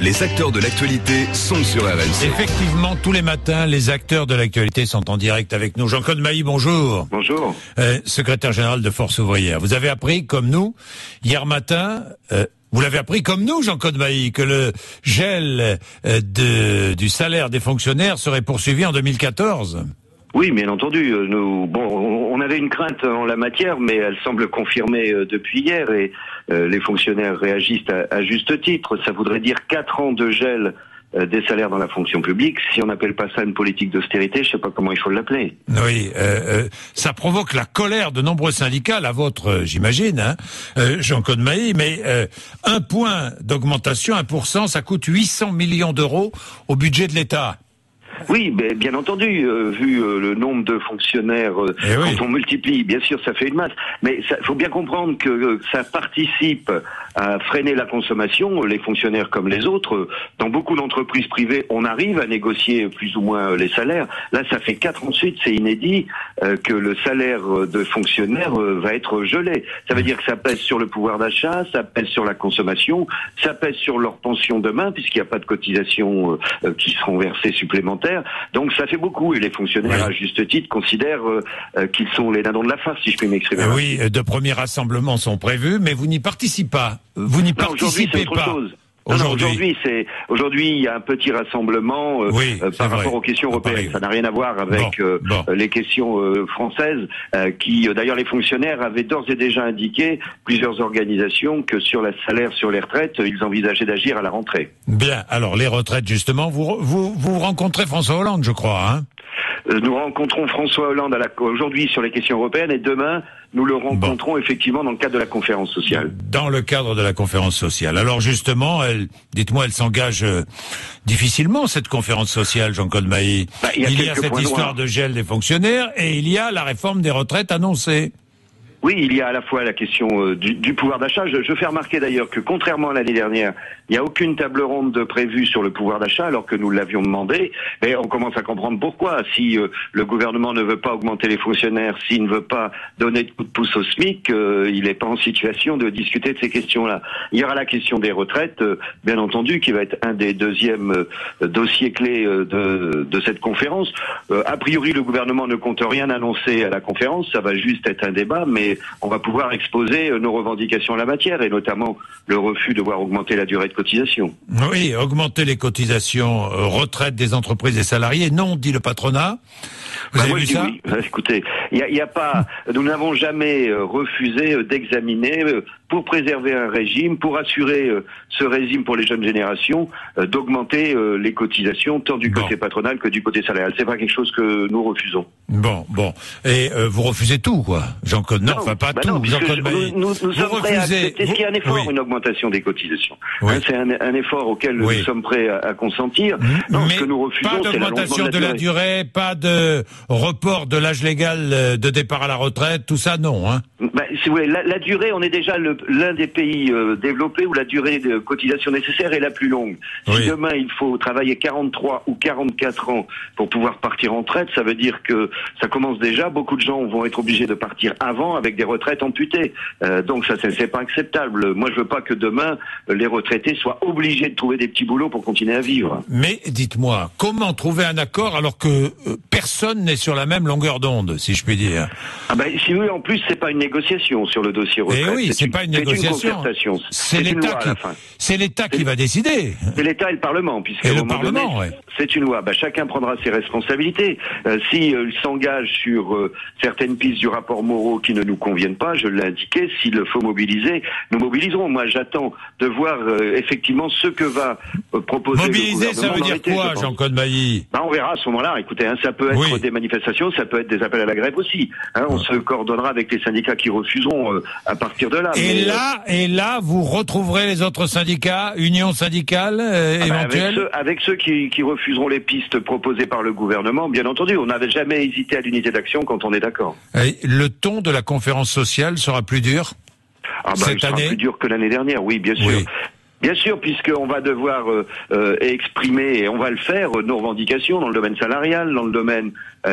Les acteurs de l'actualité sont sur RMC. Effectivement, tous les matins, les acteurs de l'actualité sont en direct avec nous. Jean-Claude Mailly, bonjour. Bonjour. Secrétaire général de Force ouvrière. Vous avez appris, comme nous, hier matin... vous l'avez appris comme nous, Jean-Claude Mailly, que le gel du salaire des fonctionnaires serait poursuivi en 2014. Oui, bien entendu. On avait une crainte en la matière, mais elle semble confirmée depuis hier et les fonctionnaires réagissent à juste titre. Ça voudrait dire 4 ans de gel des salaires dans la fonction publique. Si on n'appelle pas ça une politique d'austérité, je sais pas comment il faut l'appeler. Oui, ça provoque la colère de nombreux syndicats, la vôtre, j'imagine, hein, Jean-Claude Mailly, mais 1 point d'augmentation, 1%, ça coûte 800 millions d'euros au budget de l'État. Oui, mais bien entendu, vu le nombre de fonctionnaires, quand on multiplie, bien sûr, ça fait une masse. Mais il faut bien comprendre que ça participe à freiner la consommation, les fonctionnaires comme les autres. Dans beaucoup d'entreprises privées, on arrive à négocier plus ou moins les salaires. Là, ça fait 4 ans de suite, c'est inédit, que le salaire de fonctionnaires va être gelé. Ça veut dire que ça pèse sur le pouvoir d'achat, ça pèse sur la consommation, ça pèse sur leur pension demain, puisqu'il n'y a pas de cotisations qui seront versées supplémentaires. Donc ça fait beaucoup, et les fonctionnaires, à juste titre, considèrent qu'ils sont les dindons de la farce, si je puis m'exprimer. Oui, de premiers rassemblements sont prévus, mais vous n'y participez pas. Vous n'y participez pas. Aujourd'hui, il y a un petit rassemblement par rapport aux questions européennes. Ça n'a rien à voir avec les questions françaises, qui d'ailleurs les fonctionnaires avaient d'ores et déjà indiqué, plusieurs organisations, que sur le salaire, sur les retraites, ils envisageaient d'agir à la rentrée. Bien, alors les retraites justement, vous rencontrez François Hollande, je crois, hein? Nous rencontrons François Hollande aujourd'hui sur les questions européennes et demain, nous le rencontrons effectivement dans le cadre de la conférence sociale. Dans le cadre de la conférence sociale. Alors justement, dites-moi, elle s'engage difficilement, cette conférence sociale, Jean-Claude Mailly. Il y a cette histoire de gel des fonctionnaires et il y a la réforme des retraites annoncée. Oui, il y a à la fois la question du pouvoir d'achat. Je fais remarquer d'ailleurs que contrairement à l'année dernière, il n'y a aucune table ronde prévue sur le pouvoir d'achat alors que nous l'avions demandé. Mais on commence à comprendre pourquoi. Si le gouvernement ne veut pas augmenter les fonctionnaires, s'il ne veut pas donner de coup de pouce au SMIC, il n'est pas en situation de discuter de ces questions-là. Il y aura la question des retraites, bien entendu, qui va être un des deuxièmes dossiers clés de cette conférence. A priori, le gouvernement ne compte rien annoncer à la conférence. Ça va juste être un débat, mais on va pouvoir exposer nos revendications en la matière, et notamment le refus de voir augmenter la durée de cotisation. Oui, augmenter les cotisations retraite des entreprises et salariés, non, dit le patronat. Vous avez vu ça ? Oui. Écoutez, il y a pas, nous n'avons jamais refusé d'examiner pour préserver un régime, pour assurer ce régime pour les jeunes générations, d'augmenter les cotisations tant du côté patronal que du côté salarial. C'est pas quelque chose que nous refusons. Bon. Et vous refusez tout, quoi, Jean-Claude? Non, enfin pas tout. Non, nous sommes prêts à accepter ce qui est un effort, une augmentation des cotisations. Oui. C'est un effort auquel nous sommes prêts à consentir. Non, ce que nous refusons, c'est l'augmentation de la durée, pas de report de l'âge légal de départ à la retraite, tout ça, non, hein? Si vous voulez, la durée, on est déjà l'un des pays développés où la durée de cotisation nécessaire est la plus longue. Si demain il faut travailler 43 ou 44 ans pour pouvoir partir en retraite, ça veut dire que ça commence déjà. Beaucoup de gens vont être obligés de partir avant avec des retraites amputées. Donc ça, c'est pas acceptable. Moi, je veux pas que demain les retraités soient obligés de trouver des petits boulots pour continuer à vivre. Mais dites-moi, comment trouver un accord alors que personne n'est sur la même longueur d'onde, si je puis dire? Si oui, en plus, c'est pas une négociation sur le dossier retraite. Et oui, c'est pas une négociation. C'est l'État qui va décider. C'est l'État et le Parlement, puisque le Parlement, c'est une loi. Chacun prendra ses responsabilités. S'il s'engage sur certaines pistes du rapport Moreau qui ne nous conviennent pas, je l'ai indiqué, s'il faut mobiliser, nous mobiliserons. Moi, j'attends de voir effectivement ce que va proposer mobiliser, le gouvernement. Ça veut dire quoi, Jean-Claude Mailly? On verra à ce moment-là. Écoutez, ça peut être des manifestations, ça peut être des appels à la grève aussi. On se coordonnera avec les syndicats qui refuseront à partir de là. Et là, vous retrouverez les autres syndicats, unions syndicales éventuelles? Avec ceux qui refuseront les pistes proposées par le gouvernement, bien entendu. On n'avait jamais hésité à l'unité d'action quand on est d'accord. Le ton de la conférence sociale sera plus dur cette année? Sera plus dur que l'année dernière, oui, bien sûr. Bien sûr, puisqu'on va devoir exprimer, et on va le faire, nos revendications dans le domaine salarial, dans le domaine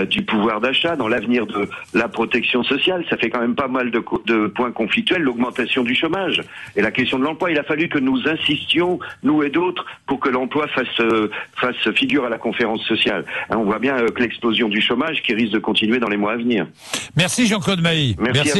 du pouvoir d'achat, dans l'avenir de la protection sociale. Ça fait quand même pas mal de points conflictuels, l'augmentation du chômage et la question de l'emploi. Il a fallu que nous insistions, nous et d'autres, pour que l'emploi fasse figure à la conférence sociale. On voit bien que l'explosion du chômage qui risque de continuer dans les mois à venir. Merci Jean-Claude Mailly. Merci.